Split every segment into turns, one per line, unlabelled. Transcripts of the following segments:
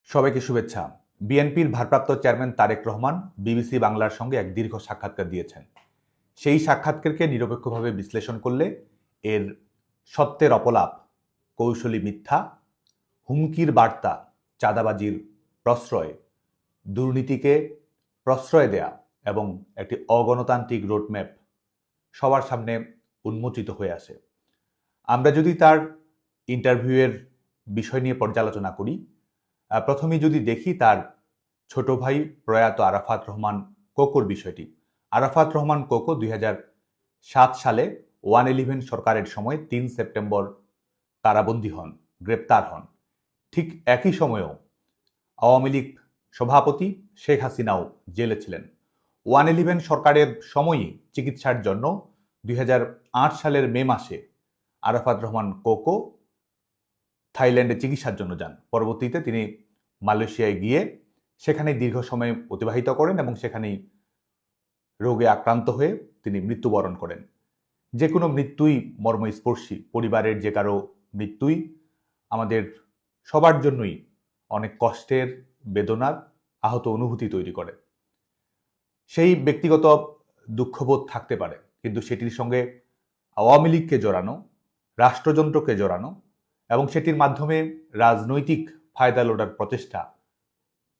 সবাইকে শুভেচ্ছা। বিএনপির ভারপ্রাপ্ত চেয়ারম্যান তারেক রহমান বিবিসি বাংলার সঙ্গে এক দীর্ঘ সাক্ষাৎকার দিয়েছেন। সেই সাক্ষাৎকারকে নিরপেক্ষভাবে বিশ্লেষণ করলে এর সত্যের অপলাপ, কৌশলী মিথ্যা, হুমকির বার্তা, চাঁদাবাজির প্রশ্রয়, দুর্নীতিকে প্রশ্রয় দেয়া এবং একটি অগণতান্ত্রিক রোডম্যাপ সবার সামনে উন্মোচিত হয়ে আসে। আমরা যদি তার ইন্টারভিউয়ের বিষয় নিয়ে পর্যালোচনা করি, প্রথমেই যদি দেখি তার ছোট ভাই প্রয়াত আরাফাত রহমান কোকোর বিষয়টি। আরাফাত রহমান কোকো 2007 সালে 111 সরকারের সময় 3 সেপ্টেম্বর কারাবন্দী হন, গ্রেপ্তার হন। ঠিক একই সময়েও আওয়ামী লীগ সভাপতি শেখ হাসিনাও জেলে ছিলেন। 111 সরকারের সময়ই চিকিৎসার জন্য 2008 সালের মে মাসে আরাফাত রহমান কোকো থাইল্যান্ডে চিকিৎসার জন্য যান। পরবর্তীতে তিনি মালয়েশিয়ায় গিয়ে সেখানে দীর্ঘ সময় অতিবাহিত করেন এবং সেখানেই রোগে আক্রান্ত হয়ে তিনি মৃত্যুবরণ করেন। যে কোনো মৃত্যুই মর্মস্পর্শী, পরিবারের যে কারো মৃত্যুই আমাদের সবার জন্যই অনেক কষ্টের, বেদনার, আহত অনুভূতি তৈরি করে। সেই ব্যক্তিগত দুঃখবোধ থাকতে পারে, কিন্তু সেটির সঙ্গে আওয়ামী লীগকে জড়ানো, রাষ্ট্রযন্ত্রকে জড়ানো এবং সেটির মাধ্যমে রাজনৈতিক ফায়দা লোটার প্রচেষ্টা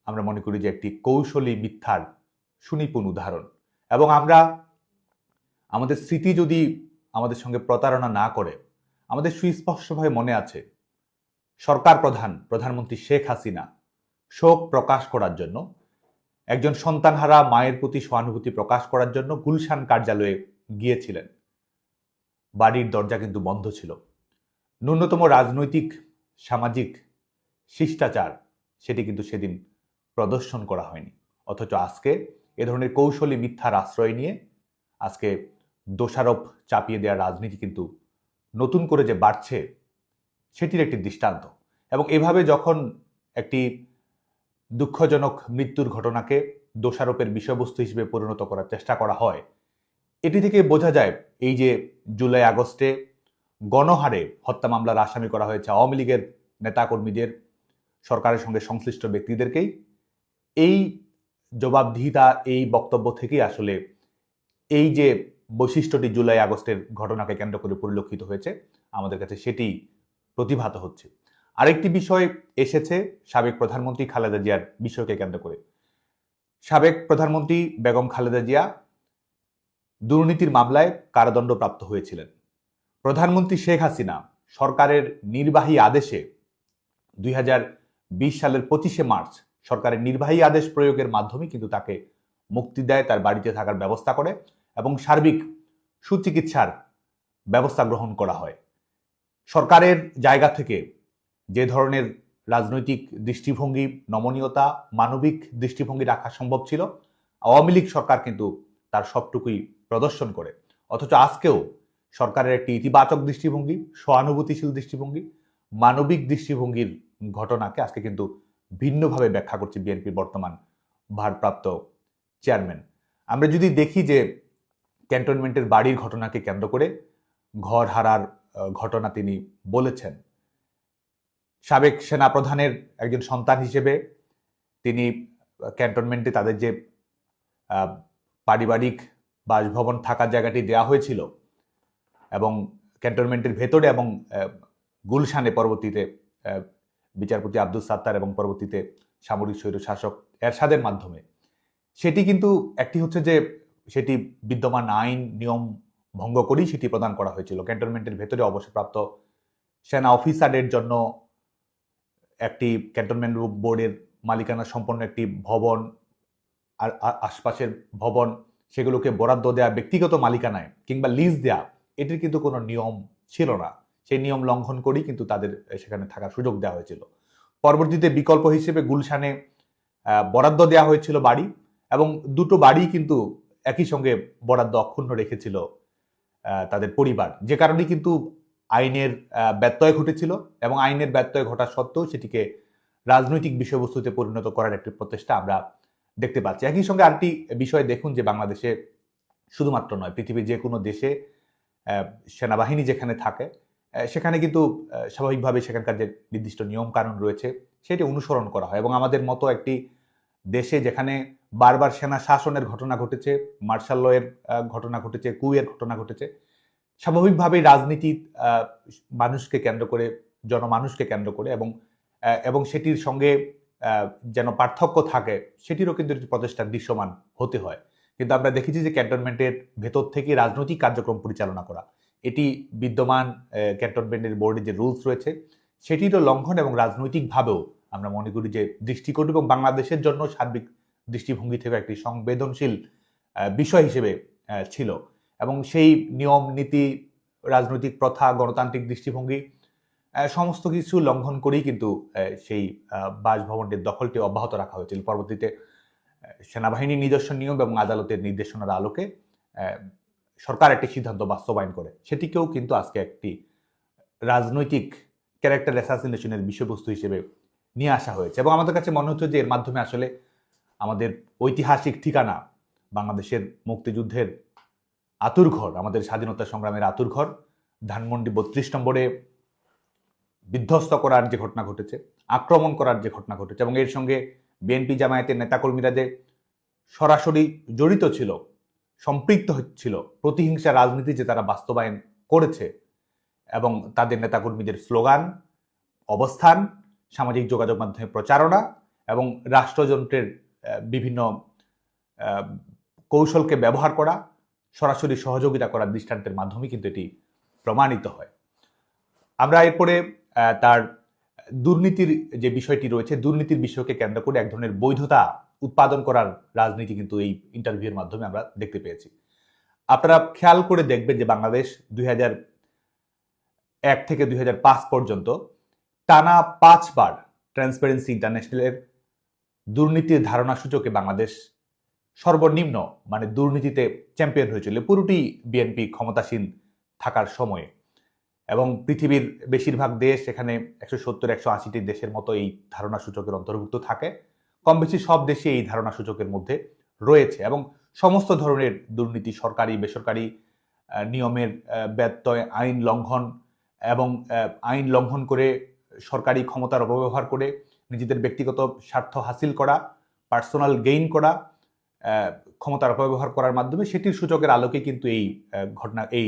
আমরা মনে করি যে একটি কৌশলী মিথ্যার সুনিপুণ উদাহরণ। এবং আমরা আমাদের স্মৃতি যদি আমাদের সঙ্গে প্রতারণা না করে, আমাদের সুস্পষ্টভাবে মনে আছে সরকার প্রধানমন্ত্রী শেখ হাসিনা শোক প্রকাশ করার জন্য, একজন সন্তানহারা মায়ের প্রতি সহানুভূতি প্রকাশ করার জন্য গুলশান কার্যালয়ে গিয়েছিলেন। বাড়ির দরজা কিন্তু বন্ধ ছিল। ন্যূনতম রাজনৈতিক, সামাজিক শিষ্টাচার সেটি কিন্তু সেদিন প্রদর্শন করা হয়নি। অথচ আজকে এ ধরনের কৌশলী মিথ্যার আশ্রয় নিয়ে আজকে দোষারোপ চাপিয়ে দেওয়ার রাজনীতি কিন্তু নতুন করে যে বাড়ছে সেটির একটি দৃষ্টান্ত। এবং এভাবে যখন একটি দুঃখজনক মৃত্যুর ঘটনাকে দোষারোপের বিষয়বস্তু হিসেবে পরিণত করার চেষ্টা করা হয়, এটি থেকে বোঝা যায় এই যে জুলাই আগস্টে গণহারে হত্যা মামলার আসামি করা হয়েছে আওয়ামী লীগের নেতাকর্মীদের, সরকারের সঙ্গে সংশ্লিষ্ট ব্যক্তিদেরকেই, এই জবাবদিহিতা, এই বক্তব্য থেকেই আসলে এই যে বৈশিষ্ট্যটি জুলাই আগস্টের ঘটনাকে কেন্দ্র করে পরিলক্ষিত হয়েছে আমাদের কাছে সেটি প্রতিভাত হচ্ছে। আরেকটি বিষয় এসেছে সাবেক প্রধানমন্ত্রী খালেদা জিয়ার বিষয়কে কেন্দ্র করে। সাবেক প্রধানমন্ত্রী বেগম খালেদা জিয়া দুর্নীতির মামলায় কারাদণ্ডপ্রাপ্ত হয়েছিলেন। প্রধানমন্ত্রী শেখ হাসিনা সরকারের নির্বাহী আদেশে 2020 সালের 25শে মার্চ সরকারের নির্বাহী আদেশ প্রয়োগের মাধ্যমে কিন্তু তাকে মুক্তি দেয়, তার বাড়িতে থাকার ব্যবস্থা করে এবং সার্বিক সুচিকিৎসার ব্যবস্থা গ্রহণ করা হয়। সরকারের জায়গা থেকে যে ধরনের রাজনৈতিক দৃষ্টিভঙ্গি, নমনীয়তা, মানবিক দৃষ্টিভঙ্গি রাখা সম্ভব ছিল, আওয়ামী লীগ সরকার কিন্তু তার সবটুকুই প্রদর্শন করে। অথচ আজকেও সরকারের একটি ইতিবাচক দৃষ্টিভঙ্গি, সহানুভূতিশীল দৃষ্টিভঙ্গি, মানবিক দৃষ্টিভঙ্গির ঘটনাকে আজকে কিন্তু ভিন্নভাবে ব্যাখ্যা করছে বিএনপির বর্তমান ভারপ্রাপ্ত চেয়ারম্যান। আমরা যদি দেখি যে ক্যান্টনমেন্টের বাড়ির ঘটনাকে কেন্দ্র করে ঘর হারার ঘটনা তিনি বলেছেন, সাবেক সেনাপ্রধানের একজন সন্তান হিসেবে তিনি ক্যান্টনমেন্টে তাদের যে পারিবারিক বাসভবন থাকার জায়গাটি দেওয়া হয়েছিল এবং ক্যান্টনমেন্টের ভেতরে এবং গুলশানে পরবর্তীতে বিচারপতি আব্দুল সাত্তার এবং পরবর্তীতে সামরিক স্বৈরশাসক এরশাদের মাধ্যমে, সেটি কিন্তু একটি হচ্ছে যে সেটি বিদ্যমান আইন নিয়ম ভঙ্গ করেই সেটি প্রদান করা হয়েছিল। ক্যান্টনমেন্টের ভেতরে অবসরপ্রাপ্ত সেনা অফিসারের জন্য একটি ক্যান্টনমেন্ট বোর্ডের মালিকানা সম্পন্ন একটি ভবন আর আশপাশের ভবন সেগুলোকে বরাদ্দ দেয়া, ব্যক্তিগত মালিকানায় কিংবা লিজ দেয়া, এটির কিন্তু কোনো নিয়ম ছিল না। সেই নিয়ম লঙ্ঘন করেই কিন্তু তাদের সেখানে থাকার সুযোগ দেওয়া হয়েছিল। পরবর্তীতে বিকল্প হিসেবে গুলশানে বরাদ্দ দেওয়া হয়েছিল বাড়ি, এবং দুটো বাড়ি কিন্তু একই সঙ্গে বরাদ্দ অক্ষুণ্ণ রেখেছিল তাদের পরিবার, যে কারণে কিন্তু আইনের ব্যত্যয় ঘটেছিল এবং আইনের ব্যত্যয় ঘটা সত্ত্বেও সেটিকে রাজনৈতিক বিষয়বস্তুতে পরিণত করার একটি প্রচেষ্টা আমরা দেখতে পাচ্ছি। একই সঙ্গে আরেকটি বিষয় দেখুন যে বাংলাদেশে শুধুমাত্র নয়, পৃথিবীর যে কোনো দেশে সেনাবাহিনী যেখানে থাকে সেখানে কিন্তু স্বাভাবিকভাবে সেখানকার যে নির্দিষ্ট নিয়ম কানুন রয়েছে সেটি অনুসরণ করা হয়। এবং আমাদের মতো একটি দেশে যেখানে বারবার সেনা শাসনের ঘটনা ঘটেছে, মার্শাল লয়ের ঘটনা ঘটেছে, কুয়ের ঘটনা ঘটেছে, স্বাভাবিকভাবেই রাজনীতি মানুষকে কেন্দ্র করে, জনমানুষকে কেন্দ্র করে এবং সেটির সঙ্গে যেন পার্থক্য থাকে সেটিরও কিন্তু প্রচেষ্টা দৃশ্যমান হতে হয়। কিন্তু আমরা দেখেছি যে ক্যান্টনমেন্টের ভেতর থেকে রাজনৈতিক কার্যক্রম পরিচালনা করা, এটি বিদ্যমান ক্যান্টনমেন্টের বোর্ডের যে রুলস রয়েছে সেটিরও লঙ্ঘন এবং রাজনৈতিকভাবেও আমরা মনে করি যে দৃষ্টিকোণ এবং বাংলাদেশের জন্য সার্বিক দৃষ্টিভঙ্গি থেকে একটি সংবেদনশীল বিষয় হিসেবে ছিল। এবং সেই নিয়ম নীতি, রাজনৈতিক প্রথা, গণতান্ত্রিক দৃষ্টিভঙ্গি সমস্ত কিছু লঙ্ঘন করেই কিন্তু সেই বাসভবনটির দখলটি অব্যাহত রাখা হয়েছিল। পরবর্তীতে সেনাবাহিনীর নিজস্ব নিয়ম এবং আদালতের নির্দেশনার আলোকে সরকার একটি সিদ্ধান্ত বাস্তবায়ন করে, সেটিকেও কিন্তু আজকে একটি রাজনৈতিক ক্যারেক্টার অ্যাসাসিনেশনের বিষয়বস্তু হিসেবে নিয়ে আসা হয়েছে। এবং আমাদের কাছে মনে হচ্ছে যে এর মাধ্যমে আসলে আমাদের ঐতিহাসিক ঠিকানা, বাংলাদেশের মুক্তিযুদ্ধের আতুরঘর, আমাদের স্বাধীনতা সংগ্রামের আতুরঘর ধানমন্ডি 32 নম্বরে বিধ্বস্ত করার যে ঘটনা ঘটেছে, আক্রমণ করার যে ঘটনা ঘটেছে, এবং এর সঙ্গে বিএনপি জামায়াতের নেতাকর্মীরা যে সরাসরি জড়িত ছিল, সম্পৃক্ত হচ্ছিল, প্রতিহিংসা রাজনীতি যে তারা বাস্তবায়ন করেছে, এবং তাদের নেতাকর্মীদের স্লোগান, অবস্থান, সামাজিক যোগাযোগ মাধ্যমে প্রচারণা এবং রাষ্ট্রযন্ত্রের বিভিন্ন কৌশলকে ব্যবহার করা, সরাসরি সহযোগিতা করার দৃষ্টান্তের মাধ্যমে কিন্তু এটি প্রমাণিত হয়। আমরা এরপরে তার দুর্নীতির যে বিষয়টি রয়েছে, দুর্নীতির বিষয়কে কেন্দ্র করে এক ধরনের বৈধতা উৎপাদন করার রাজনীতি কিন্তু এই ইন্টারভিউর মাধ্যমে আমরা দেখতে পেয়েছি। আপনারা খেয়াল করে দেখবেন যে বাংলাদেশ 2001 থেকে 2005 পর্যন্ত টানা 5 বার ট্রান্সপারেন্সি ইন্টারন্যাশনালের দুর্নীতির ধারণা সূচকে বাংলাদেশ সর্বনিম্ন মানে দুর্নীতিতে চ্যাম্পিয়ন হয়েছিল, পুরোটি বিএনপি ক্ষমতাসীন থাকার সময়ে। এবং পৃথিবীর বেশিরভাগ দেশ, এখানে 170-180টি দেশের মতো এই ধারণা সূচকের অন্তর্ভুক্ত থাকে, কম বেশি সব দেশে এই ধারণা সূচকের মধ্যে রয়েছে। এবং সমস্ত ধরনের দুর্নীতি, সরকারি বেসরকারি নিয়মের ব্যত্যয়, আইন লঙ্ঘন এবং আইন লঙ্ঘন করে সরকারি ক্ষমতার অপব্যবহার করে নিজেদের ব্যক্তিগত স্বার্থ হাসিল করা, পার্সোনাল গেইন করা, ক্ষমতার অপব্যবহার করার মাধ্যমে সেটির সূচকের আলোকে কিন্তু এই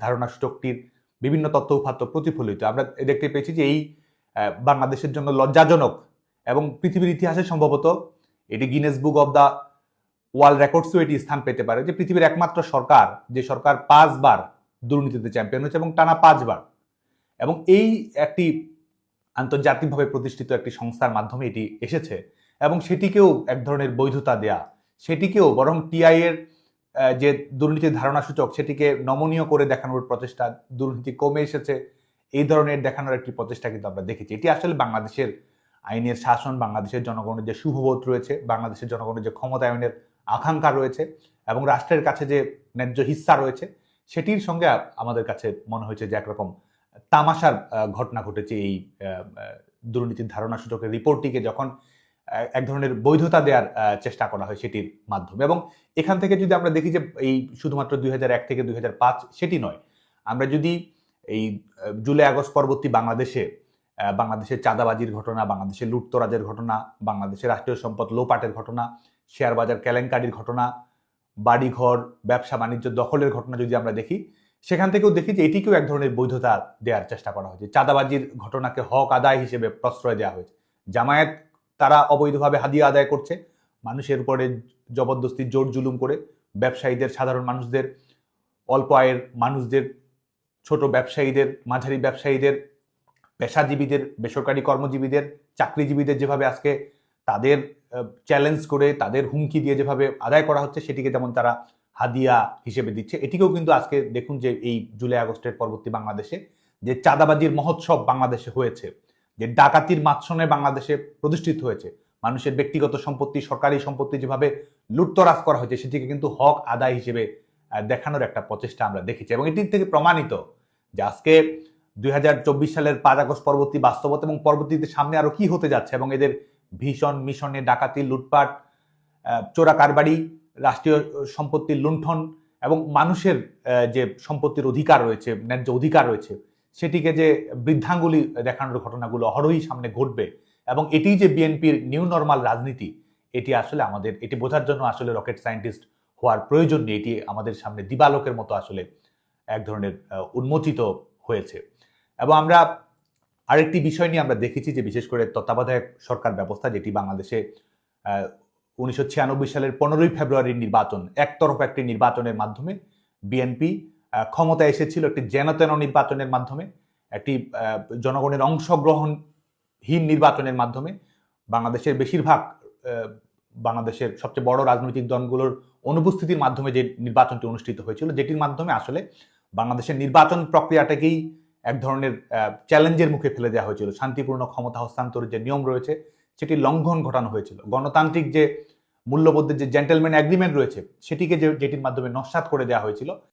ধারণা সূচকটির বিভিন্ন তথ্য উপাত্ত প্রতিফলিত। আমরা দেখতে পেয়েছি যে এই বাংলাদেশের জন্য লজ্জাজনক, এবং পৃথিবীর ইতিহাসে সম্ভবত এটি Guinness book of the world রেকর্ডসও এটি স্থান পেতে পারে যে পৃথিবীর একমাত্র সরকার যে সরকার 5 বার দুর্নীতিতে চ্যাম্পিয়ন হয়েছে এবং টানা 5 বার। এবং এই একটি আন্তর্জাতিকভাবে প্রতিষ্ঠিত একটি সংস্থার মাধ্যমে এটি এসেছে, এবং সেটিকেও এক ধরনের বৈধতা দেয়া, সেটিকেও বরং টিআই এর যে দুর্নীতির ধারণা সূচক সেটিকে নমনীয় করে দেখানোর প্রচেষ্টা, দুর্নীতি কমে এসেছে এই ধরনের দেখানোর একটি প্রচেষ্টা কিন্তু আমরা দেখেছি। এটি আসলে বাংলাদেশের আইনের শাসন, বাংলাদেশের জনগণের যে শুভবোধ রয়েছে, বাংলাদেশের জনগণের যে ক্ষমতায়নের আকাঙ্ক্ষা রয়েছে এবং রাষ্ট্রের কাছে যে ন্যায্য হিস্সা রয়েছে, সেটির সঙ্গে আমাদের কাছে মনে হয়েছে যে একরকম তামাশার ঘটনা ঘটেছে এই দুর্নীতির ধারণা সূচকের রিপোর্টটিকে যখন এক ধরনের বৈধতা দেওয়ার চেষ্টা করা হয় সেটির মাধ্যমে। এবং এখান থেকে যদি আমরা দেখি যে এই শুধুমাত্র 2001 থেকে 2005 সেটি নয়, আমরা যদি এই জুলাই আগস্ট পরবর্তী বাংলাদেশের চাঁদাবাজির ঘটনা, বাংলাদেশের লুটতরাজের ঘটনা, বাংলাদেশের রাষ্ট্রীয় সম্পদ লোপাটের ঘটনা, শেয়ার বাজার কেলেঙ্কারির ঘটনা, বাড়িঘর ব্যবসা বাণিজ্য দখলের ঘটনা যদি আমরা দেখি, সেখান থেকেও দেখি যে এটিকেও এক ধরনের বৈধতা দেওয়ার চেষ্টা করা হয়েছে। চাঁদাবাজির ঘটনাকে হক আদায় হিসেবে প্রশ্রয় দেওয়া হয়েছে। জামায়াত তারা অবৈধভাবে হাদিয়া আদায় করছে, মানুষের উপরে জবরদস্তি জোর জুলুম করে, ব্যবসায়ীদের, সাধারণ মানুষদের, অল্প আয়ের মানুষদের, ছোট ব্যবসায়ীদের, মাঝারি ব্যবসায়ীদের, পেশাজীবীদের, বেসরকারি কর্মজীবীদের, চাকরিজীবীদের যেভাবে আজকে তাদের চ্যালেঞ্জ করে, তাদের হুমকি দিয়ে যেভাবে আদায় করা হচ্ছে, সেটিকে যেমন তারা হাদিয়া হিসেবে দিচ্ছে, এটিকেও কিন্তু আজকে দেখুন যে এই জুলাই আগস্টের পরবর্তী বাংলাদেশে যে চাঁদাবাজির মহোৎসব বাংলাদেশে হয়েছে, যে ডাকাতির মাৎসনে বাংলাদেশে প্রতিষ্ঠিত হয়েছে, মানুষের ব্যক্তিগত সম্পত্তি, সরকারি সম্পত্তি যেভাবে লুটতরাজ করা হয়েছে, সেটিকে কিন্তু হক আদায় হিসেবে দেখানোর একটা প্রচেষ্টা আমরা দেখেছি। এবং এটির থেকে প্রমাণিত যে আজকে 2024 সালের 5 আগস্ট পরবর্তী বাস্তবতা এবং পরবর্তীতে সামনে আরো কি হতে যাচ্ছে, এবং এদের ভীষণ মিশনে ডাকাতি, লুটপাট, চোরা কারবারি, রাষ্ট্রীয় সম্পত্তির লুণ্ঠন এবং মানুষের যে সম্পত্তির অধিকার রয়েছে, ন্যায্য অধিকার রয়েছে, সেটিকে যে বৃদ্ধাঙ্গুলি দেখানোর ঘটনাগুলো অহরহই সামনে ঘটবে এবং এটি যে বিএনপির নিউ নর্মাল রাজনীতি, এটি আসলে আমাদের এটি বোঝার জন্য আসলে রকেট সায়েন্টিস্ট হওয়ার প্রয়োজন নেই। এটি আমাদের সামনে দিবালোকের মতো আসলে এক ধরনের উন্মোচিত হয়েছে। এবং আমরা আরেকটি বিষয় নিয়ে আমরা দেখেছি যে বিশেষ করে তত্ত্বাবধায়ক সরকার ব্যবস্থা, যেটি বাংলাদেশে 1996 সালের 15ই ফেব্রুয়ারির নির্বাচন, একতরফা একটি নির্বাচনের মাধ্যমে বিএনপি ক্ষমতায় এসেছিল, একটি যেনতেন নির্বাচনের মাধ্যমে, একটি জনগণের অংশগ্রহণহীন নির্বাচনের মাধ্যমে। বাংলাদেশের বেশিরভাগ বাংলাদেশের সবচেয়ে বড় রাজনৈতিক দলগুলোর অনুপস্থিতির মাধ্যমে যে নির্বাচনটি অনুষ্ঠিত হয়েছিল, যেটির মাধ্যমে আসলে বাংলাদেশের নির্বাচন প্রক্রিয়াটাকেই এক ধরনের চ্যালেঞ্জের মুখে ফেলে দেওয়া হয়েছিল। শান্তিপূর্ণ ক্ষমতা হস্তান্তরের যে নিয়ম রয়েছে সেটি লঙ্ঘন ঘটানো হয়েছিল। গণতান্ত্রিক যে মূল্যবোধের যে জেন্টেলম্যান এগ্রিমেন্ট রয়েছে সেটিকে যেটির মাধ্যমে নস্যাৎ করে দেওয়া হয়েছিল।